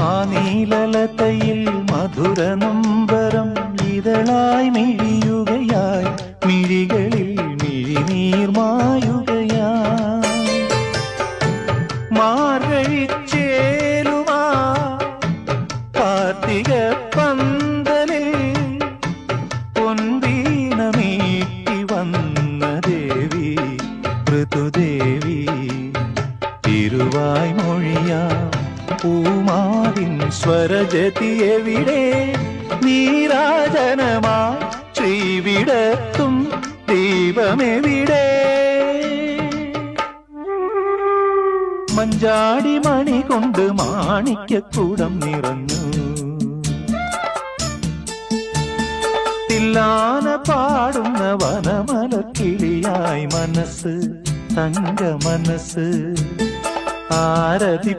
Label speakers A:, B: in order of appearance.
A: ആ നീലലതയിൽ മധുര നൊമ്പരം ഇതളായി മിഴിയുകയായി മിഴികളിൽ മിഴിനീർമായുകയായി മാർഗഴിച്ചേലുമാ കാർത്തിക പന്തലിൽ പൊൻവീണമീട്ടി വന്ന ദേവി ഋതുദേവി തിരുവായ് മൊഴിയാ പൂമാവിൻ സ്വരജതിയെവിടെ നീരാജനമായി ശ്രീവിടത്തും ദീപമെവിടെ മഞ്ചാടി മണി കൊണ്ട് മാണിക്യക്കൂടം നിറഞ്ഞു തില്ലാന പാടുന്ന വനമലക്കിളിയായി മനസ്സ് തങ്ക മനസ്സ് ആരതി